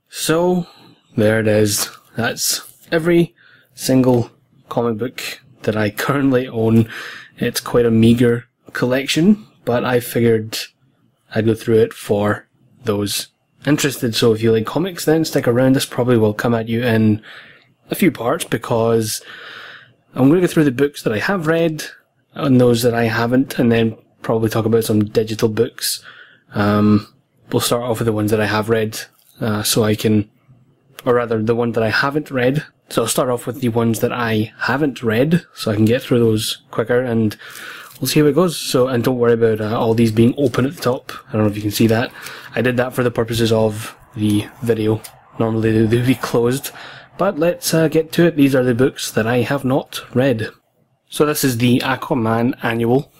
So, there it is. That's every single comic book that I currently own. It's quite a meagre collection, but I figured I'd go through it for those interested. So if you like comics, then stick around. This probably will come at you in a few parts, because I'm going to go through the books that I have read and those that I haven't, and then probably talk about some digital books. We'll start off with the ones that I have read, so I can, or rather the one that I haven't read. So I'll start off with the ones that I haven't read, so I can get through those quicker, and we'll see how it goes. So, and don't worry about all these being open at the top. I don't know if you can see that. I did that for the purposes of the video. Normally they would be closed. But let's get to it. These are the books that I have not read. So this is the Aquaman Annual.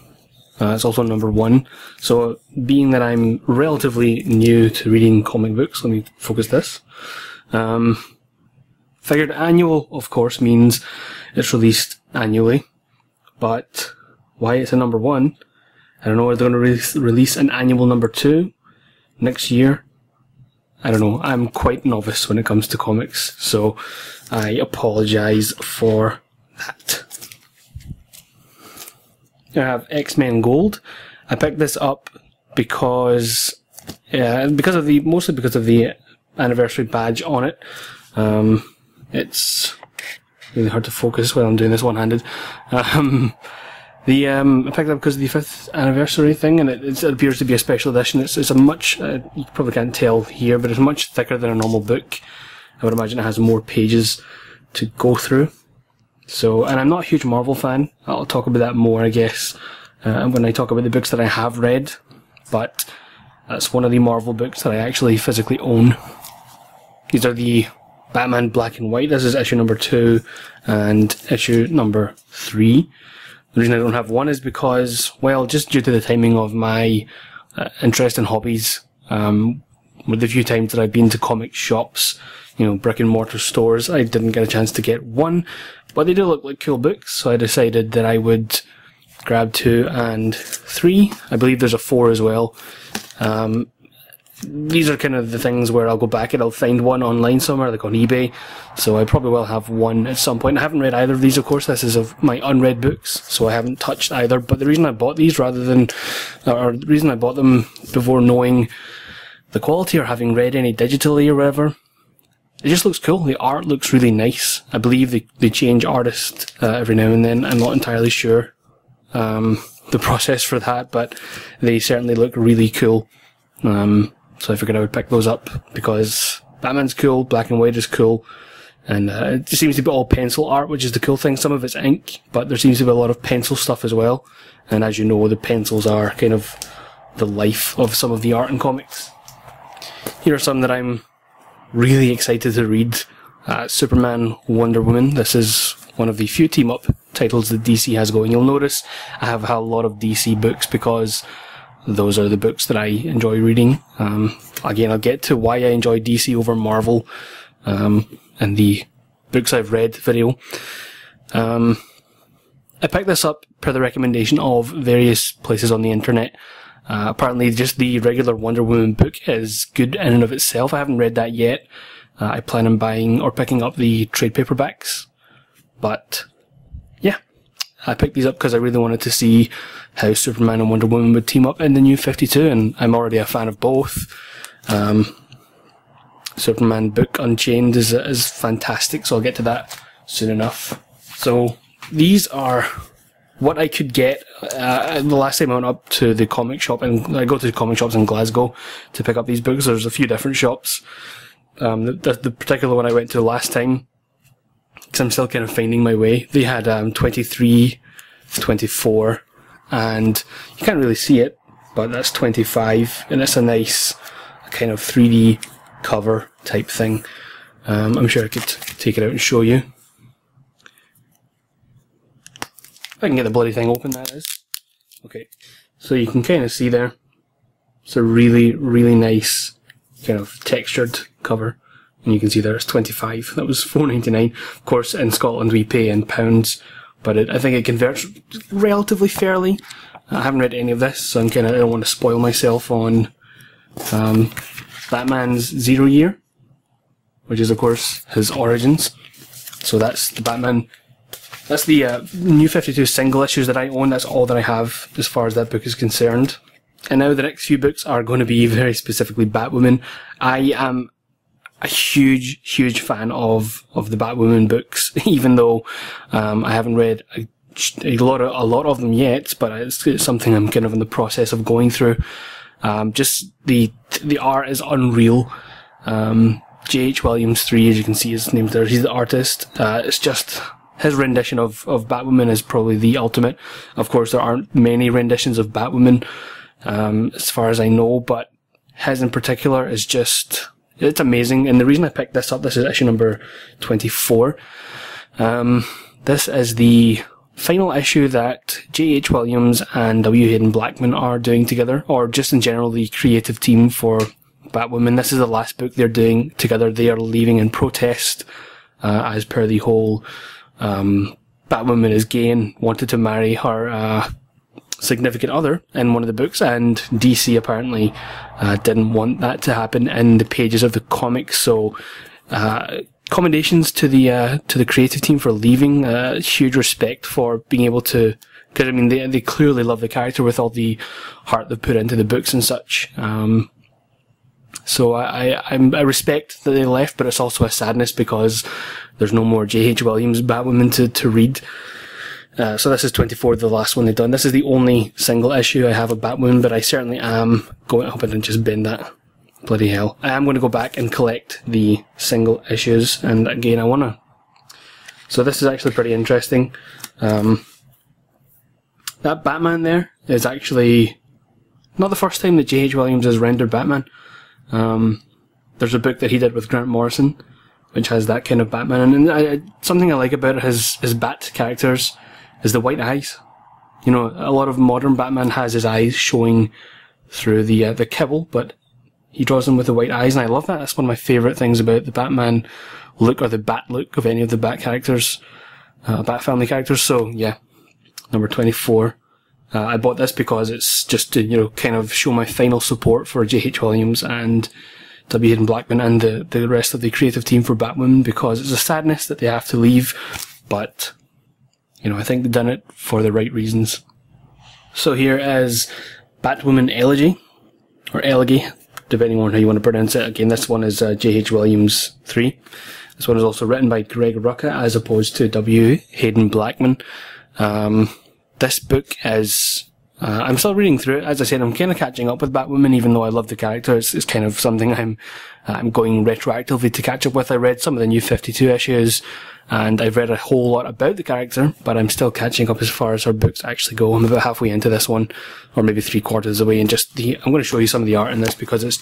It's also number 1. So being that I'm relatively new to reading comic books, let me focus this. Figured annual, of course, means it's released annually. But why it's a number 1? I don't know if they're going to release an annual number 2 next year. I don't know. I'm quite novice when it comes to comics, so I apologise for that. I have X-Men Gold. I picked this up because mostly because of the anniversary badge on it. It's really hard to focus when I'm doing this one-handed. I picked it up because of the 5th anniversary thing, and it appears to be a special edition. It's a much, you probably can't tell here, but it's much thicker than a normal book. I would imagine it has more pages to go through. So, and I'm not a huge Marvel fan. I'll talk about that more, I guess, when I talk about the books that I have read. But that's one of the Marvel books that I actually physically own. These are the Batman Black and White. This is issue number 2 and issue number 3. The reason I don't have 1 is because, well, just due to the timing of my interest in hobbies, with the few times that I've been to comic shops, you know, brick and mortar stores, I didn't get a chance to get 1, but they do look like cool books, so I decided that I would grab 2 and 3. I believe there's a 4 as well. These are kind of the things where I'll go back and I'll find 1 online somewhere, like on eBay, so I probably will have 1 at some point. I haven't read either of these, of course. This is of my unread books, so I haven't touched either, but the reason I bought these or the reason I bought them before knowing the quality or having read any digitally or whatever, it just looks cool. The art looks really nice. I believe they change artists every now and then. I'm not entirely sure the process for that, but they certainly look really cool. So I figured I would pick those up because Batman's cool, Black and White is cool, and it just seems to be all pencil art, which is the cool thing. Some of it's ink, but there seems to be a lot of pencil stuff as well. And as you know, the pencils are kind of the life of some of the art in comics. Here are some that I'm really excited to read. Superman, Wonder Woman. This is one of the few team-up titles that DC has going. You'll notice I have a lot of DC books because those are the books that I enjoy reading. Again, I'll get to why I enjoy DC over Marvel and the books I've read video. I picked this up per the recommendation of various places on the internet. Apparently just the regular Wonder Woman book is good in and of itself. I haven't read that yet. I plan on buying or picking up the trade paperbacks. But yeah, I picked these up because I really wanted to see how Superman and Wonder Woman would team up in the New 52, and I'm already a fan of both. Superman book Unchained is fantastic, so I'll get to that soon enough. So these are what I could get. The last time I went up to the comic shop, and I go to comic shops in Glasgow to pick up these books. There's a few different shops. The particular one I went to last time, because I'm still kind of finding my way, they had 23, 24, and you can't really see it, but that's 25, and it's a nice kind of 3D cover type thing. I'm sure I could take it out and show you. If I can get the bloody thing open, that is. Okay, so you can kind of see there. It's a really, really nice kind of textured cover. And you can see there it's 25. That was $4.99. Of course, in Scotland we pay in pounds, but I think it converts relatively fairly. I haven't read any of this, so I don't want to spoil myself on Batman's 0 Year. which is of course his origins. So that's the Batman. That's the New 52 single issues that I own. That's all that I have as far as that book is concerned. And now the next few books are going to be very specifically Batwoman. I am a huge fan of the Batwoman books, even though I haven't read a lot of them yet, but it's something I'm kind of in the process of going through. Just the art is unreal. J.H. Williams 3, as you can see, his name's there. He's the artist. It's just his rendition of Batwoman is probably the ultimate. Of course, there aren't many renditions of Batwoman, as far as I know, but his in particular is just, it's amazing. And the reason I picked this up, this is issue number 24. This is the final issue that J.H. Williams and W. Hayden Blackman are doing together, or just in general the creative team for Batwoman. This is the last book they're doing together. They are leaving in protest, as per the whole Batwoman is gay and wanted to marry her significant other in one of the books, and DC apparently didn't want that to happen in the pages of the comic. So commendations to the creative team for leaving. Huge respect for being able to, because I mean they clearly love the character with all the heart they've put into the books and such. So I respect that they left, but it's also a sadness because there's no more J.H. Williams Batwoman to read. So this is 24, the last one they've done. This is the only single issue I have of Batwoman, but I certainly am going, I hope I didn't just bin that. Bloody hell. I am going to go back and collect the single issues, and again I want to... So this is actually pretty interesting. That Batman there is actually not the first time that J.H. Williams has rendered Batman. There's a book that he did with Grant Morrison, which has that kind of Batman, and something I like about his Bat characters is the white eyes. You know, a lot of modern Batman has his eyes showing through the kibble, but he draws them with the white eyes, and I love that. That's one of my favourite things about the Batman look, or the Bat look of any of the Bat characters, Bat family characters. So yeah, number 24. I bought this because it's just to, you know, kind of show my final support for J.H. Williams and W. Hayden Blackman and the rest of the creative team for Batwoman, because it's a sadness that they have to leave, but, you know, I think they've done it for the right reasons. So here is Batwoman Elegy, or Elegy, depending on how you want to pronounce it. Again, this one is J.H. Williams 3. This one is also written by Greg Rucka as opposed to W. Hayden Blackman. This book is, I'm still reading through it. As I said, I'm kind of catching up with Batwoman, even though I love the character. It's kind of something I'm going retroactively to catch up with. I read some of the New 52 issues, and I've read a whole lot about the character, but I'm still catching up as far as her books actually go. I'm about halfway into this one, or maybe 3/4 away, and just I'm going to show you some of the art in this because it's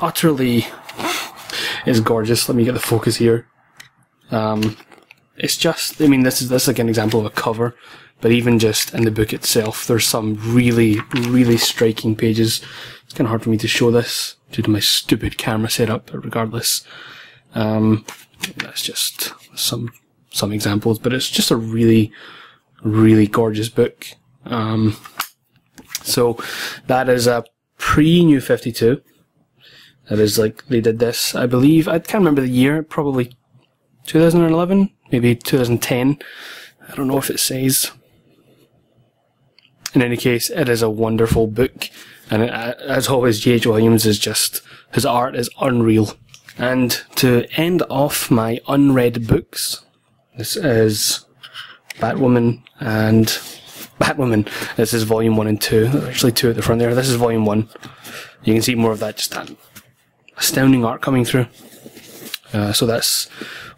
utterly, it's gorgeous. Let me get the focus here. It's just, I mean, this is like an example of a cover, but even just in the book itself, there's some really striking pages. It's kind of hard for me to show this due to my stupid camera setup, but regardless, that's just some examples, but it's just a really gorgeous book. So that is a pre-New 52. That is like, they did this, I believe, I can't remember the year, probably 2011, maybe 2010. I don't know if it says. In any case, it is a wonderful book, and as always, J.H. Williams is just, his art is unreal. And to end off my unread books, this is Batwoman and Batwoman. This is volume 1 and 2. There's actually 2 at the front there. This is volume 1. You can see more of that, just that astounding art coming through. So that's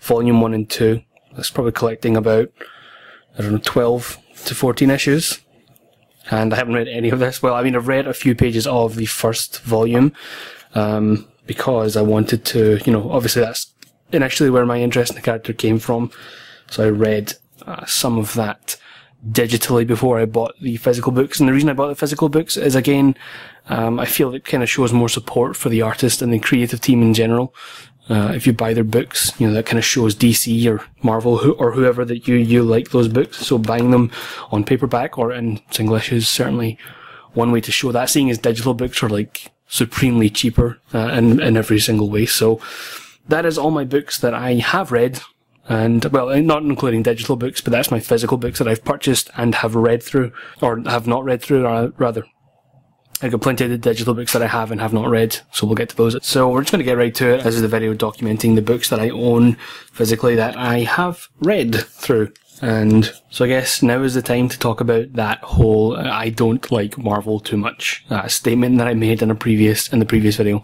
volume 1 and 2. That's probably collecting about, I don't know, 12 to 14 issues. And I haven't read any of this. Well, I mean, I've read a few pages of the first volume, because I wanted to, you know, obviously that's initially where my interest in the character came from. So I read some of that digitally before I bought the physical books. And the reason I bought the physical books is, again, I feel it kind of shows more support for the artist and the creative team in general. If you buy their books, you know, that kind of shows DC or Marvel or whoever that you like those books. So buying them on paperback or in single issues is certainly one way to show that. Seeing as digital books are like supremely cheaper in every single way. So that is all my books that I have read, and, well, not including digital books, but that's my physical books that I've purchased and have read through, or have not read through, rather. I've got plenty of the digital books that I have and have not read, so we'll get to those. So we're just going to get right to it. This is the video documenting the books that I own physically that I have read through. And so I guess now is the time to talk about that whole I don't like Marvel too much statement that I made in the previous video.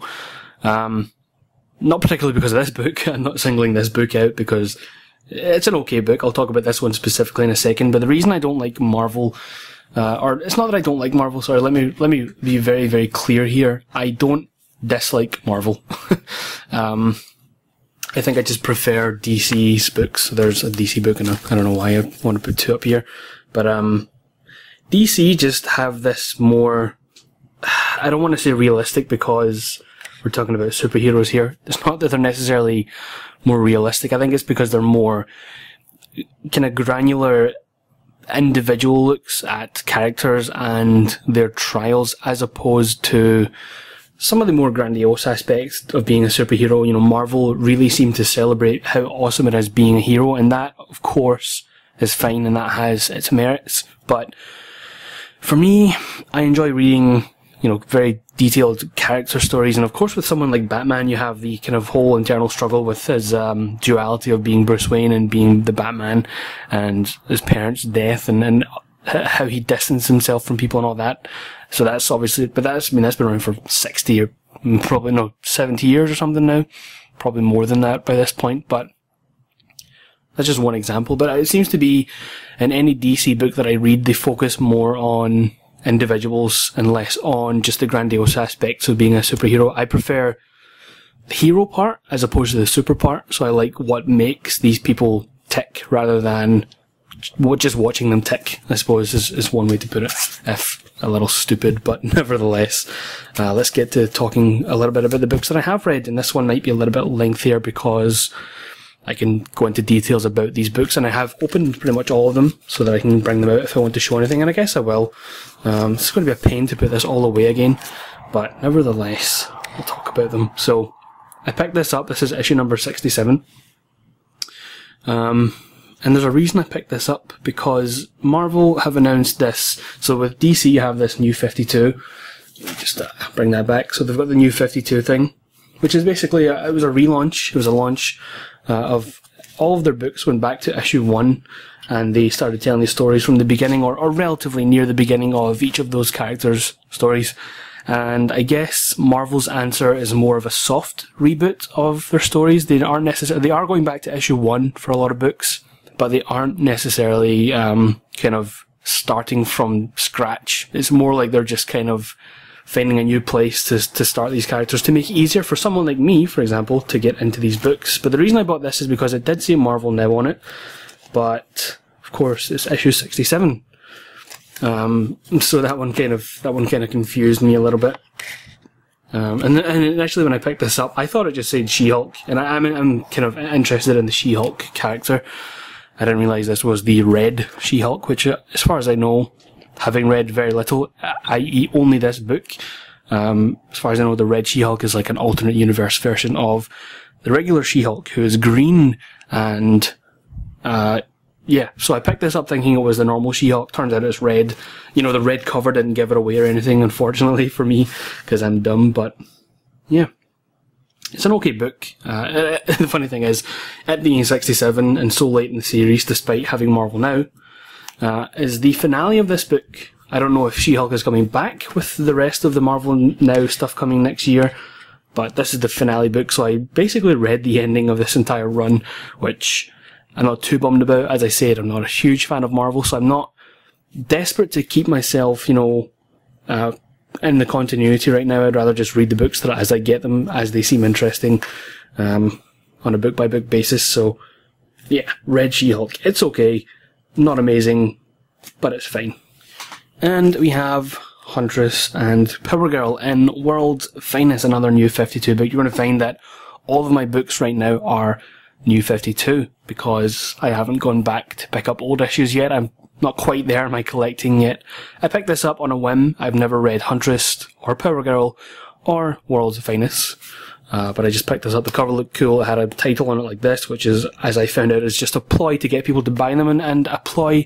Not particularly because of this book. I'm not singling this book out because it's an okay book. I'll talk about this one specifically in a second. But the reason I don't like Marvel, or it's not that I don't like Marvel. Sorry, let me be very, very clear here. I don't dislike Marvel. I think I just prefer DC's books. There's a DC book, and I don't know why I want to put two up here, but DC just have this more. I don't want to say realistic because we're talking about superheroes here. It's not that they're necessarily more realistic. I think it's because they're more kind of granular, individual looks at characters and their trials, as opposed to some of the more grandiose aspects of being a superhero. You know, Marvel really seem to celebrate how awesome it is being a hero, and that, of course, is fine and that has its merits. But for me, I enjoy reading, you know, very detailed character stories, and of course with someone like Batman you have the kind of whole internal struggle with his duality of being Bruce Wayne and being the Batman, and his parents' death, and how he distanced himself from people and all that. So that's obviously, but that's been around for 60 or probably, no, 70 years or something now. Probably more than that by this point, but that's just one example. But it seems to be in any DC book that I read, they focus more on individuals and less on just the grandiose aspects of being a superhero. I prefer the hero part as opposed to the super part. So I like what makes these people tick rather than just watching them tick, I suppose, is one way to put it. If a little stupid, but nevertheless. Let's get to talking a little bit about the books that I have read, and this one might be a little bit lengthier because I can go into details about these books, and I have opened pretty much all of them so that I can bring them out if I want to show anything, and I guess I will. It's going to be a pain to put this all away again, but nevertheless, I'll talk about them. So, I picked this up. This is issue number 67. And there's a reason I picked this up, because Marvel have announced this. So with DC you have this New 52. Let me just bring that back. So they've got the New 52 thing, which is basically, it was a relaunch. It was a launch of all of their books, went back to issue 1, and they started telling the stories from the beginning, or relatively near the beginning of each of those characters' stories. And I guess Marvel's answer is more of a soft reboot of their stories. They aren't necessarily, they are going back to issue 1 for a lot of books, but they aren't necessarily kind of starting from scratch. It's more like they're just kind of finding a new place to start these characters, to make it easier for someone like me, for example, to get into these books. But the reason I bought this is because it did say Marvel Now on it, but of course it's issue 67. So that one kind of confused me a little bit. And actually when I picked this up, I thought it just said She-Hulk, and I'm kind of interested in the She-Hulk character. I didn't realise this was the Red She-Hulk, which, as far as I know, having read very little, i.e. only this book, as far as I know, the Red She-Hulk is like an alternate universe version of the regular She-Hulk, who is green, and, yeah, so I picked this up thinking it was the normal She-Hulk. Turns out it's red. You know, the red cover didn't give it away or anything, unfortunately, for me, because I'm dumb, but, yeah. It's an okay book. The funny thing is, it being 67 and so late in the series, despite having Marvel Now, is the finale of this book. I don't know if She-Hulk is coming back with the rest of the Marvel Now stuff coming next year, but this is the finale book, so I basically read the ending of this entire run, which I'm not too bummed about. As I said, I'm not a huge fan of Marvel, so I'm not desperate to keep myself, you know, in the continuity right now. I'd rather just read the books as I get them, as they seem interesting, on a book-by-book basis. So, yeah, Red She-Hulk. It's okay. Not amazing, but it's fine. And we have Huntress and Power Girl in World's Finest, another New 52 book. You're going to find that all of my books right now are New 52, because I haven't gone back to pick up old issues yet. I'm not quite there in my collecting yet. I picked this up on a whim. I've never read Huntress or Power Girl or World's Finest. But I just picked this up. The cover looked cool. It had a title on it like this, which is, as I found out, is just a ploy to get people to buy them, and a ploy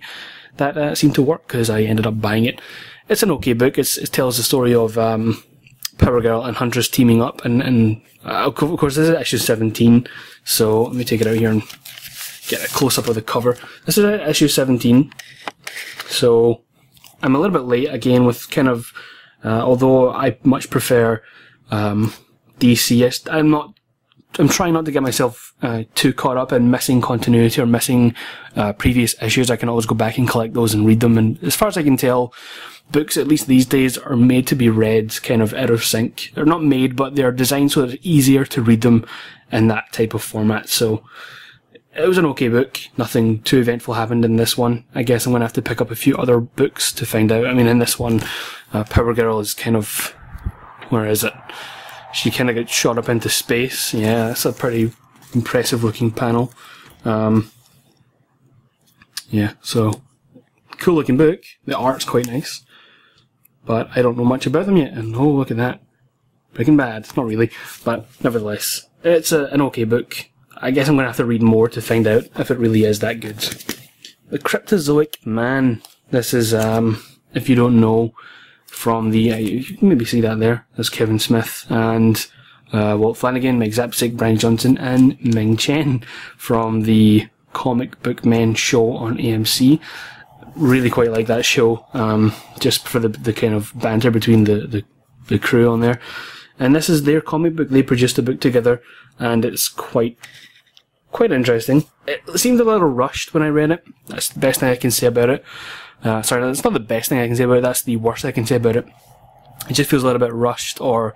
that seemed to work because I ended up buying it. It's an okay book. It tells the story of Power Girl and Huntress teaming up, and of course this is issue 17. So let me take it out here and get a close up of the cover. This is issue 17. So I'm a little bit late again with kind of, although I much prefer DC. I'm trying not to get myself too caught up in missing continuity or missing previous issues. I can always go back and collect those and read them. And as far as I can tell, books, at least these days, are made to be read kind of out of sync. They're not made, but they're designed so that it's easier to read them in that type of format. So it was an okay book. Nothing too eventful happened in this one. I guess I'm going to have to pick up a few other books to find out. I mean, in this one, Power Girl is kind of... where is it? She kind of gets shot up into space. Yeah, that's a pretty impressive looking panel. Yeah, so cool looking book. The art's quite nice, but I don't know much about them yet. And oh, look at that, Breaking Bad. Not really, but nevertheless, it's an okay book. I guess I'm gonna have to read more to find out if it really is that good. The Cryptozoic Man. This is if you don't know, from the, you can maybe see that there, there's Kevin Smith and Walt Flanagan, Mike Zapcic, Brian Johnson and Ming Chen from the Comic Book Men show on AMC. Really quite like that show, just for the kind of banter between the crew on there. And this is their comic book. They produced a book together, and it's quite interesting. It seemed a little rushed when I read it. That's the best thing I can say about it. Sorry, that's not the best thing I can say about it, that's the worst I can say about it. It just feels a little bit rushed or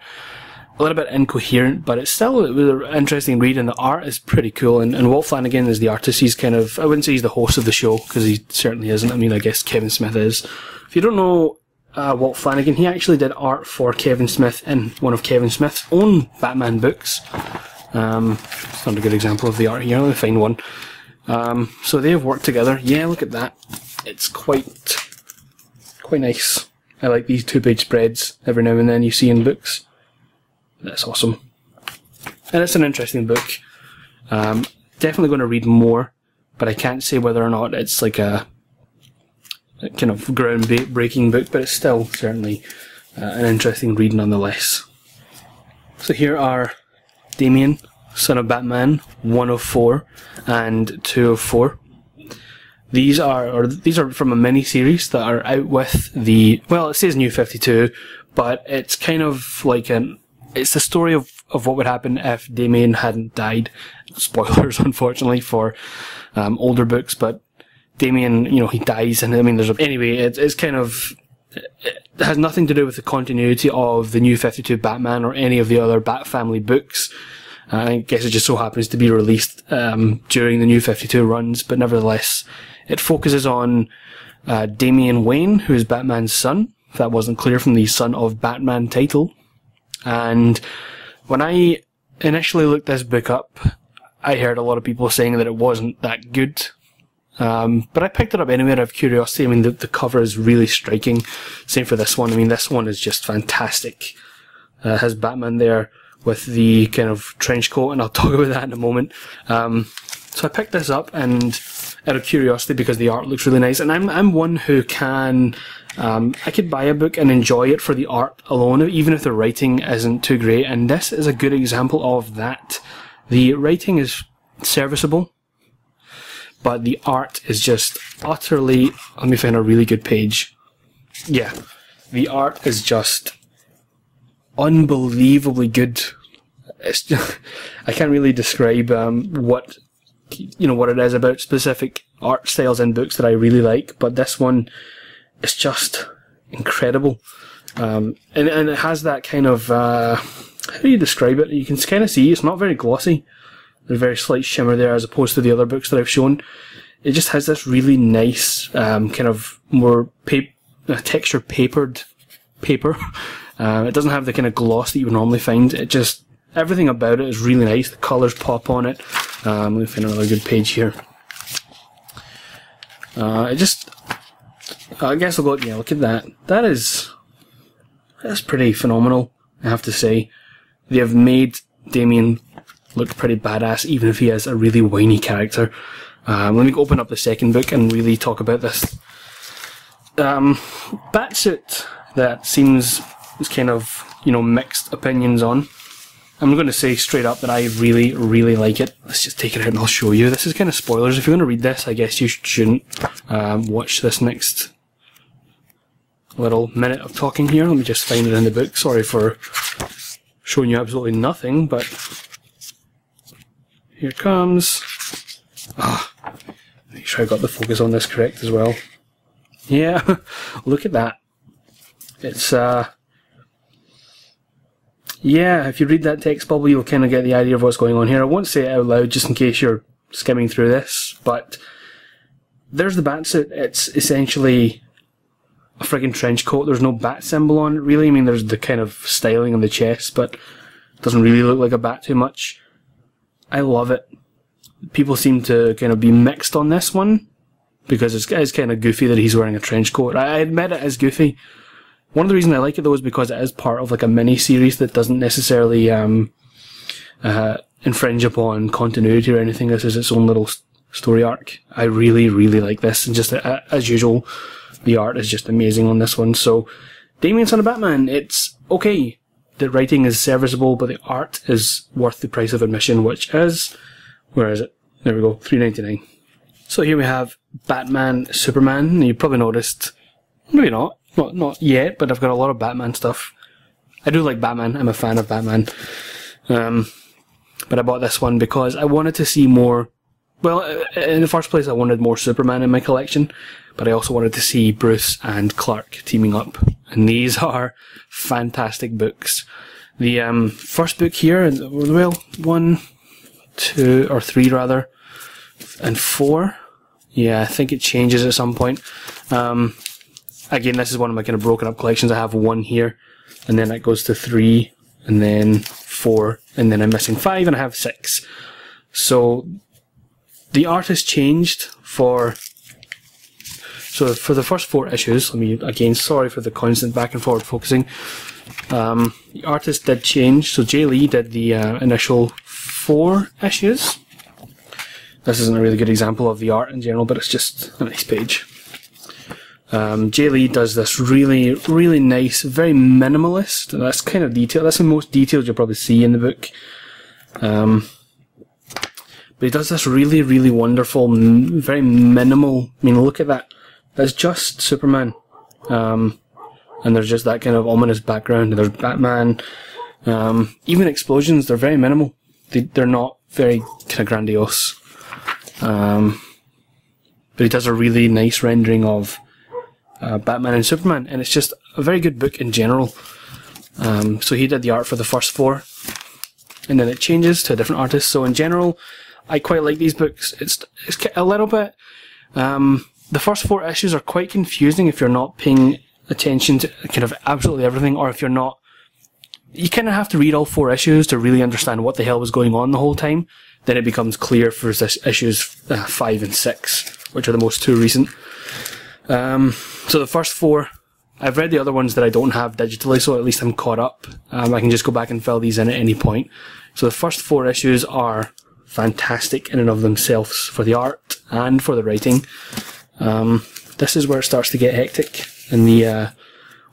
a little bit incoherent, but it was an interesting read, and the art is pretty cool. And Walt Flanagan is the artist. He's kind of, I wouldn't say he's the host of the show, because he certainly isn't. I mean, I guess Kevin Smith is. If you don't know Walt Flanagan, he actually did art for Kevin Smith in one of Kevin Smith's own Batman books. It's not a good example of the art here. Let me find one. So they have worked together. Yeah, look at that. It's quite nice. I like these 2-page spreads every now and then you see in books. That's awesome. And it's an interesting book. Definitely going to read more, but I can't say whether or not it's like a kind of groundbreaking book, but it's still certainly an interesting read nonetheless. So here are Damian, Son of Batman, 1 of 4 and 2 of 4. These are from a mini-series that are out with the, well, it says New 52, but it's kind of like it's the story of what would happen if Damian hadn't died. Spoilers, unfortunately, for older books, but Damian, you know, he dies, and I mean, anyway, it's kind of, it has nothing to do with the continuity of the New 52 Batman or any of the other Bat Family books. I guess it just so happens to be released during the New 52 runs, but nevertheless, it focuses on Damian Wayne, who is Batman's son, if that wasn't clear from the Son of Batman title. And when I initially looked this book up, I heard a lot of people saying that it wasn't that good. But I picked it up anyway out of curiosity. I mean, the cover is really striking. Same for this one. I mean, this one is just fantastic. Has Batman there with the kind of trench coat, and I'll talk about that in a moment. So I picked this up and out of curiosity because the art looks really nice, and I'm one who can, I could buy a book and enjoy it for the art alone, even if the writing isn't too great, and this is a good example of that. The writing is serviceable, but the art is just utterly, let me find a really good page. Yeah, the art is just unbelievably good. It's just, I can't really describe what it is about specific art styles in books that I really like, but this one is just incredible. And it has that kind of, how do you describe it? You can kind of see it's not very glossy. There's a very slight shimmer there as opposed to the other books that I've shown. It just has this really nice, kind of more texture papered paper. It doesn't have the kind of gloss that you would normally find. It just, everything about it is really nice. The colours pop on it. Let me find another good page here. I guess I'll go, yeah, look at that. That's pretty phenomenal. I have to say. They have made Damian look pretty badass, even if he is a really whiny character. Let me open up the second book and really talk about this. Batsuit that seems is kind of, you know, mixed opinions on. I'm going to say straight up that I really, really like it. Let's just take it out and I'll show you. This is kind of spoilers. If you're going to read this, I guess you shouldn't watch this next little minute of talking here. Let me just find it in the book. Sorry for showing you absolutely nothing, but here it comes. Make sure I got the focus on this correct as well. Yeah, look at that. It's, yeah, if you read that text bubble, you'll kind of get the idea of what's going on here. I won't say it out loud just in case you're skimming through this, but there's the batsuit. It's essentially a friggin' trench coat. There's no bat symbol on it, really. I mean, there's the kind of styling on the chest, but it doesn't really look like a bat too much. I love it. People seem to kind of be mixed on this one, because it's kind of goofy that he's wearing a trench coat. I admit it is goofy. One of the reasons I like it though is because it is part of like a mini-series that doesn't necessarily infringe upon continuity or anything. This is its own little story arc. I really, really like this, and just as usual, the art is just amazing on this one. So, Damian Son of Batman, it's okay. The writing is serviceable, but the art is worth the price of admission, which is, where is it? There we go, $3.99. So here we have Batman, Superman. You probably noticed, maybe not yet, but I've got a lot of Batman stuff. I do like Batman. I'm a fan of Batman. But I bought this one because I wanted to see more. Well, in the first place, I wanted more Superman in my collection, but I also wanted to see Bruce and Clark teaming up. And these are fantastic books. The first book here, well, 1, 2, or 3 rather, and 4. Yeah, I think it changes at some point. Again, this is one of my kind of broken up collections. I have 1 here, and then it goes to 3, and then 4, and then I'm missing 5, and I have 6. So the art has changed for the first 4 issues. Let me, again, sorry for the constant back and forward focusing. The artist did change. So Jay Lee did the initial 4 issues. This isn't a really good example of the art in general, but it's just a nice page. Jay Lee does this really, really nice, very minimalist. That's kind of detail. That's the most detailed you'll probably see in the book. But he does this really, really wonderful, very minimal. I mean, look at that. That's just Superman. And there's just that kind of ominous background. There's Batman. Even explosions, they're very minimal. They're not very kind of grandiose. But he does a really nice rendering of Batman and Superman, and it's just a very good book in general. So he did the art for the first 4, and then it changes to a different artist. So in general, I quite like these books. It's a little bit. The first 4 issues are quite confusing if you're not paying attention to kind of absolutely everything, or if you're not. You kind of have to read all 4 issues to really understand what the hell was going on the whole time. Then it becomes clear for issues 5 and 6, which are the most 2 recent. So the first 4, I've read the other ones that I don't have digitally, so at least I'm caught up. I can just go back and fill these in at any point. So the first 4 issues are fantastic in and of themselves for the art and for the writing. This is where it starts to get hectic. And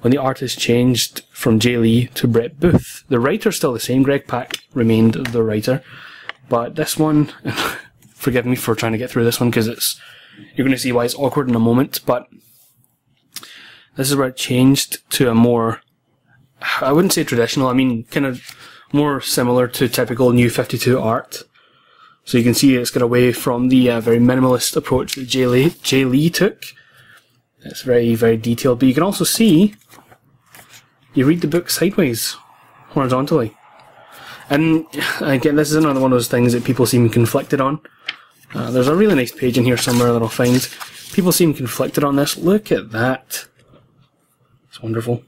when the artist changed from Jay Lee to Brett Booth, the writer's still the same. Greg Pak remained the writer. But this one, forgive me for trying to get through this one, because you're going to see why it's awkward in a moment, but this is where it changed to a more, I wouldn't say traditional, I mean kind of more similar to typical New 52 art. So you can see it's got away from the very minimalist approach that Jay Lee took. It's very, very detailed, but you can also see, you read the book sideways, horizontally. And again, this is another one of those things that people seem conflicted on. There's a really nice page in here somewhere that I'll find. People seem conflicted on this. Look at that. It's wonderful.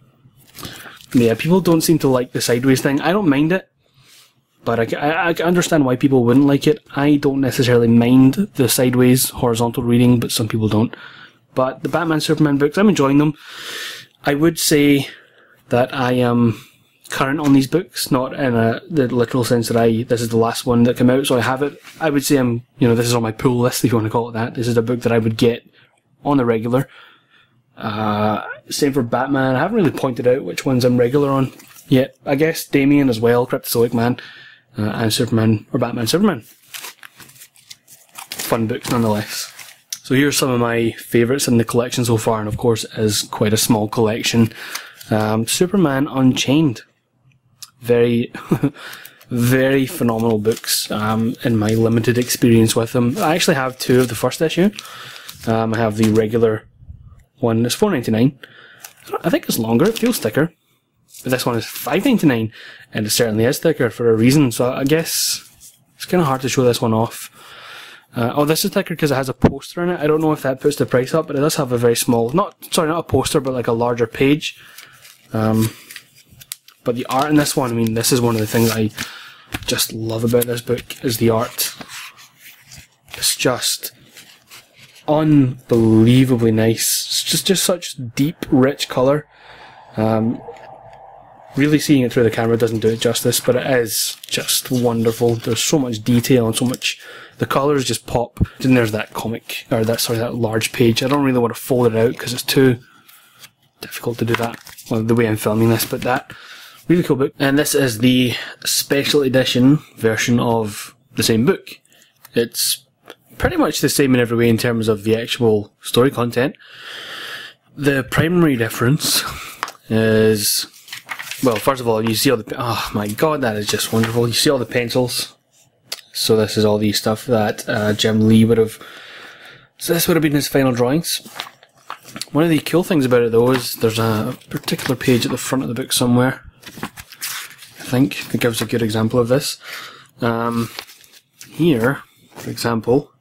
Yeah, people don't seem to like the sideways thing. I don't mind it, but I understand why people wouldn't like it. I don't necessarily mind the sideways horizontal reading, but some people don't. But the Batman Superman books, I'm enjoying them. I would say that I am current on these books, not in the literal sense that this is the last one that came out, so I have it. I would say this is on my pull list, if you want to call it that. This is a book that I would get on the regular. Same for Batman. I haven't really pointed out which ones I'm regular on yet. I guess Damian as well, Cryptozoic Man, and Superman, or Batman Superman. Fun books nonetheless. So here's some of my favourites in the collection so far, and of course it is quite a small collection. Superman Unchained. Very, very phenomenal books in my limited experience with them. I actually have 2 of the first issue. I have the regular one, it's $4.99. I think it's longer, it feels thicker. But this one is $5.99, and it certainly is thicker for a reason, so I guess it's kind of hard to show this one off. Oh, this is thicker because it has a poster in it. I don't know if that puts the price up, but it does have a very small, not a poster, but like a larger page. But the art in this one, I mean, this is one of the things I just love about this book, is the art. It's just unbelievably nice. It's just such deep, rich colour. Really seeing it through the camera doesn't do it justice, but it is just wonderful. There's so much detail and so much. The colours just pop. And there's that comic, or that large page. I don't really want to fold it out because it's too difficult to do that. Well, the way I'm filming this, but that really cool book. And this is the special edition version of the same book. It's pretty much the same in every way in terms of the actual story content. The primary difference is, well, first of all, you see all the, oh my god, that is just wonderful. You see all the pencils. So this is all the stuff that Jim Lee would have, so this would have been his final drawings. One of the cool things about it though is there's a particular page at the front of the book somewhere, I think, that gives a good example of this. Here, for example,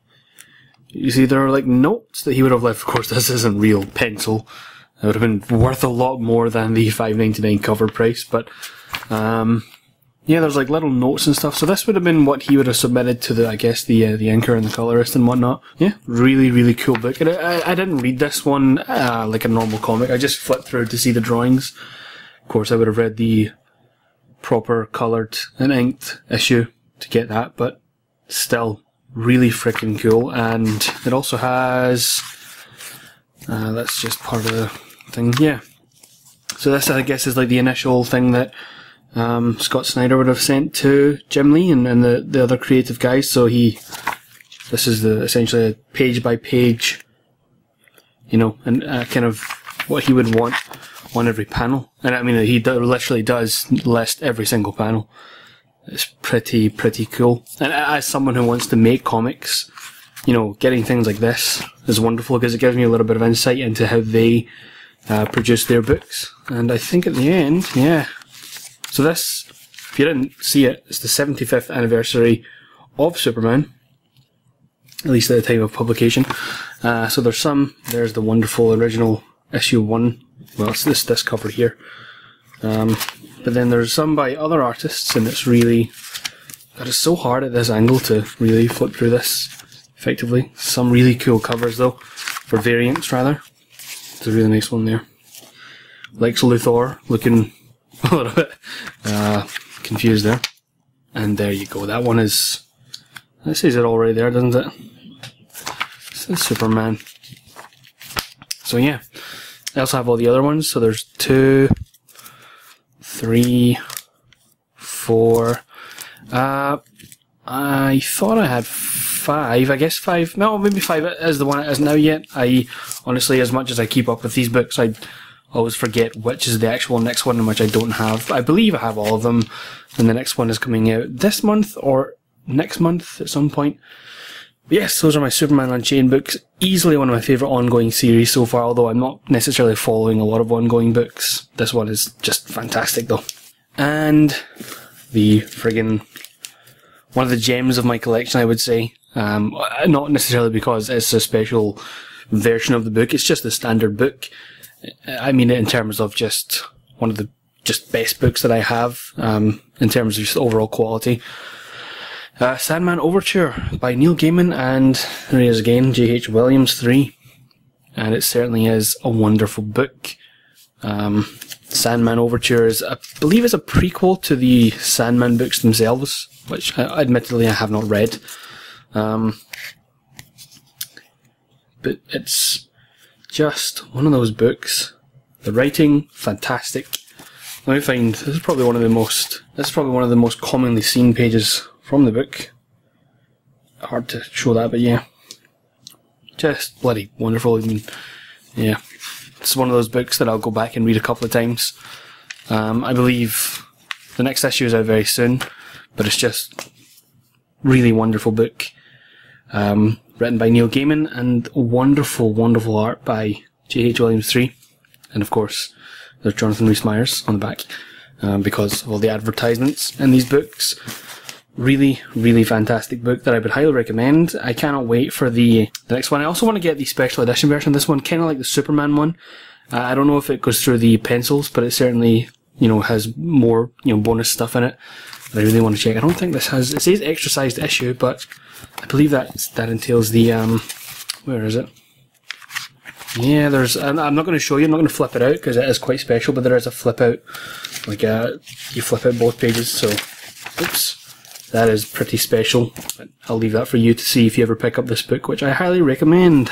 you see there are like notes that he would have left. Of course this isn't real pencil. It would have been worth a lot more than the $5.99 cover price, but yeah, there's like little notes and stuff. So this would have been what he would have submitted to the, I guess, the inker and the colorist and whatnot. Yeah, really, really cool book. And I didn't read this one like a normal comic. I just flipped through to see the drawings. Of course, I would have read the proper coloured and inked issue to get that, but still really freaking cool. And it also has, that's just part of the thing. Yeah. So this, I guess, is like the initial thing that Scott Snyder would have sent to Jim Lee and the other creative guys. So this is essentially a page by page, and kind of what he would want on every panel. And I mean, he literally does list every single panel. It's pretty cool. And as someone who wants to make comics, getting things like this is wonderful because it gives me a little bit of insight into how they produce their books. And I think at the end, yeah. So this, if you didn't see it, it's the 75th anniversary of Superman, at least at the time of publication. So there's the wonderful original issue 1. Well, it's this cover here. But then there's some by other artists, and it's really, God, it's so hard at this angle to really flip through this effectively. Some really cool covers though, for variants rather. It's a really nice one there. Lex Luthor looking a little bit confused there. And there you go, that one is, that says it already there, doesn't it? It says Superman. So yeah, I also have all the other ones, so there's 2, 3, 4, I thought I had 5, I guess 5, no, maybe 5 is the one it is now yet. Honestly, as much as I keep up with these books, I always forget which is the actual next one and which I don't have. I believe I have all of them, and the next one is coming out this month or next month at some point. But yes, those are my Superman Unchained books. Easily one of my favourite ongoing series so far, although I'm not necessarily following a lot of ongoing books. This one is just fantastic though. And the friggin' one of the gems of my collection, I would say. Not necessarily because it's a special version of the book, it's just the standard book. I mean it in terms of just one of the best books that I have, in terms of just overall quality. Sandman Overture by Neil Gaiman, and there he is again, J.H. Williams 3. And it certainly is a wonderful book. Sandman Overture is, I believe, is a prequel to the Sandman books themselves, which admittedly I have not read. But it's just one of those books. The writing, fantastic. Let me find, this is probably one of the most commonly seen pages from the book. Hard to show that, but yeah. Just bloody wonderful. I mean, yeah. It's one of those books that I'll go back and read a couple of times. I believe the next issue is out very soon, but it's just really wonderful book. Written by Neil Gaiman and wonderful, wonderful art by J.H. Williams III. And of course, there's Jonathan Rhys-Meyers on the back, because of all the advertisements in these books. Really, really fantastic book that I would highly recommend. I cannot wait for the next one. I also want to get the special edition version of this one, kind of like the Superman one. I don't know if it goes through the pencils, but it certainly, has more, bonus stuff in it that I really want to check. I don't think this has, it says extra sized issue, but I believe that entails the, where is it? Yeah, I'm not going to show you, I'm not going to flip it out because it is quite special, but there is a flip out, like you flip out both pages, so, oops. That is pretty special. I'll leave that for you to see if you ever pick up this book, which I highly recommend.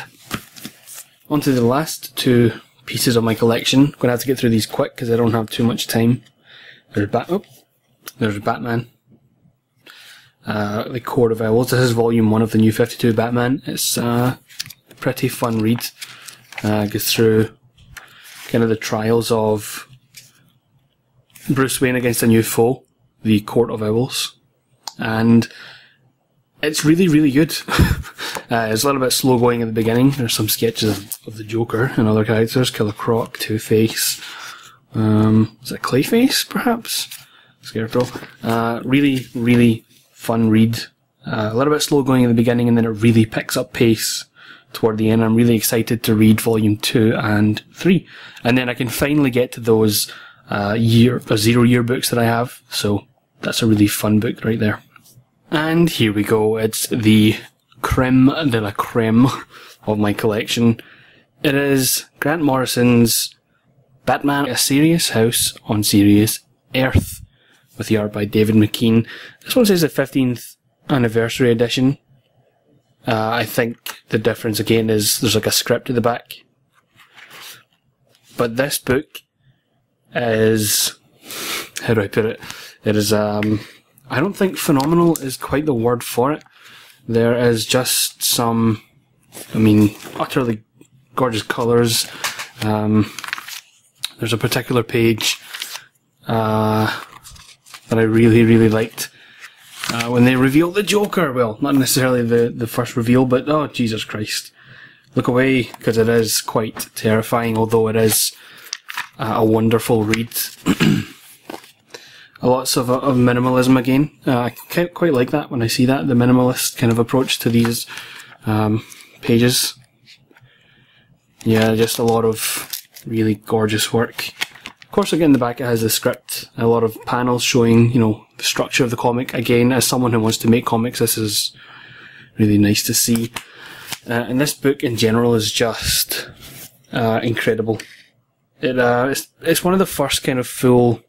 On to the last two pieces of my collection. I'm going to have to get through these quick because I don't have too much time. There's Batman. The Court of Owls. This is volume 1 of the New 52 Batman. It's a pretty fun read. Goes through kind of the trials of Bruce Wayne against a new foe, the Court of Owls. And it's really, really good. It's a little bit slow going at the beginning. There's some sketches of the Joker and other characters. Killer Croc, Two-Face. Is it Clayface, perhaps? Scarecrow. Really, really fun read. A little bit slow going at the beginning, and then it really picks up pace toward the end. I'm really excited to read volume 2 and 3. And then I can finally get to those 0-year books that I have. So that's a really fun book right there. And here we go, it's the creme de la creme of my collection. It is Grant Morrison's Batman: A Serious House on Serious Earth, with the art by David McKean. This one says the 15th anniversary edition. I think the difference again is there's like a script at the back. But this book is, how do I put it? It is, I don't think phenomenal is quite the word for it. There is just some, utterly gorgeous colours. There's a particular page that I really, really liked. When they reveal the Joker, well, not necessarily the first reveal, but oh, Jesus Christ. Look away, because it is quite terrifying, although it is a wonderful read. Lots of minimalism again. I quite like that when I see that, the minimalist kind of approach to these pages. Yeah, just a lot of really gorgeous work. Of course, again, the back it has the script, a lot of panels showing, the structure of the comic. Again, as someone who wants to make comics, this is really nice to see. And this book in general is just incredible. It's one of the first kind of full,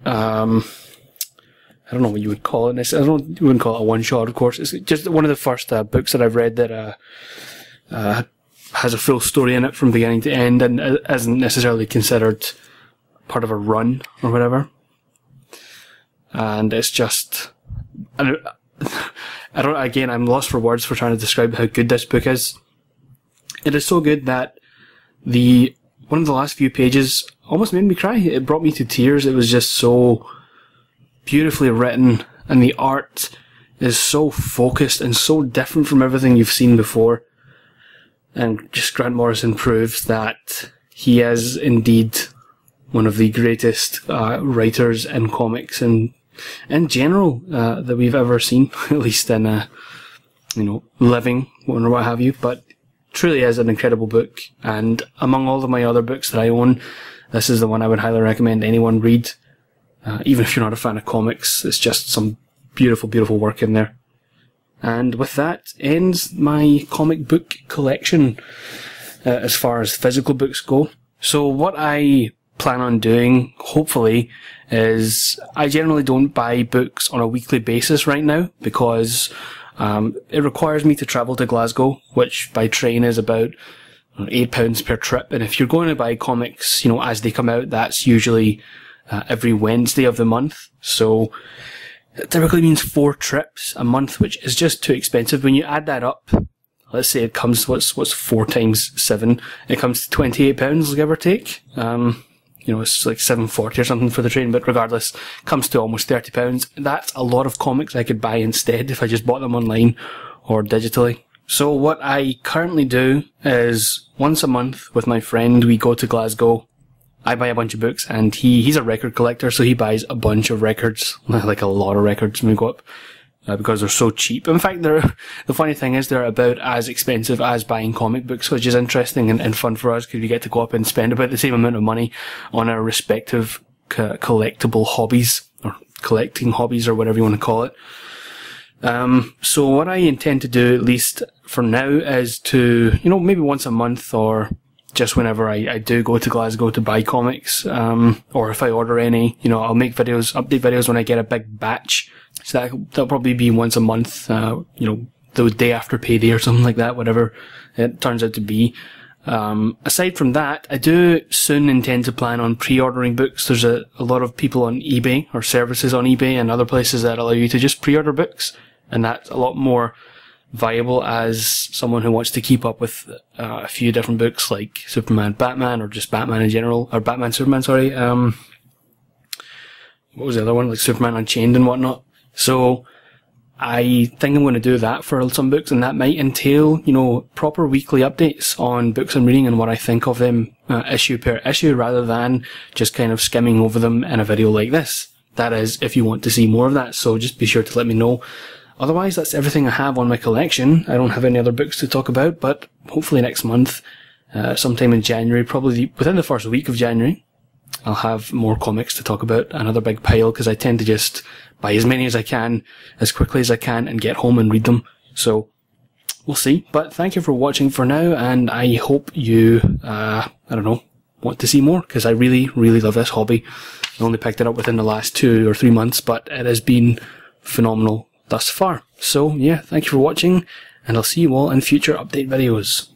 I don't know what you would call it. You wouldn't call it a one-shot, of course. It's just one of the first books that I've read that has a full story in it from beginning to end and isn't necessarily considered part of a run or whatever. And it's just, again, I'm lost for words for trying to describe how good this book is. It is so good that one of the last few pages almost made me cry. It brought me to tears. It was just so beautifully written, and the art is so focused and so different from everything you've seen before. And just Grant Morrison proves that he is indeed one of the greatest writers in comics and in general that we've ever seen, at least in living or what have you. But truly is an incredible book, and among all of my other books that I own, this is the one I would highly recommend anyone read. Even if you're not a fan of comics, it's just some beautiful, beautiful work in there. And with that ends my comic book collection as far as physical books go. So what I plan on doing, hopefully, is I generally don't buy books on a weekly basis right now because it requires me to travel to Glasgow, which by train is about £8 per trip. And if you're going to buy comics, as they come out, that's usually every Wednesday of the month. So it typically means 4 trips a month, which is just too expensive. When you add that up, let's say it comes, what's 4 times 7? It comes to £28, give or take. It's like £7.40 or something for the train, but regardless, comes to almost £30. That's a lot of comics I could buy instead if I just bought them online or digitally. So what I currently do is once a month with my friend, we go to Glasgow. I buy a bunch of books, and he's a record collector, so he buys a bunch of records, like a lot of records when we go up, because they're so cheap. In fact, the funny thing is they're about as expensive as buying comic books, which is interesting and fun for us because we get to go up and spend about the same amount of money on our respective collectible hobbies, or collecting hobbies, or whatever you want to call it. So what I intend to do, at least for now, is to, maybe once a month or just whenever I do go to Glasgow to buy comics, or if I order any, I'll make videos, update videos when I get a big batch. So that'll probably be once a month, the day after payday or something like that, whatever it turns out to be. Aside from that, I do soon intend to plan on pre-ordering books. There's a lot of people on eBay, or services on eBay and other places that allow you to just pre-order books, and that's a lot more viable as someone who wants to keep up with a few different books like Superman, Batman, or just Batman in general, or Batman, Superman, sorry. What was the other one? Like Superman Unchained and whatnot. So I think I'm going to do that for some books, and that might entail, proper weekly updates on books I'm reading and what I think of them issue per issue, rather than just kind of skimming over them in a video like this. That is, if you want to see more of that, so just be sure to let me know. Otherwise, that's everything I have on my collection. I don't have any other books to talk about, but hopefully next month, sometime in January, probably within the first week of January, I'll have more comics to talk about, another big pile, because I tend to just buy as many as I can, as quickly as I can, and get home and read them. So, we'll see. But thank you for watching for now, and I hope you, want to see more, because I really, really love this hobby. I only picked it up within the last 2 or 3 months, but it has been phenomenal thus far. So, yeah, thank you for watching, and I'll see you all in future update videos.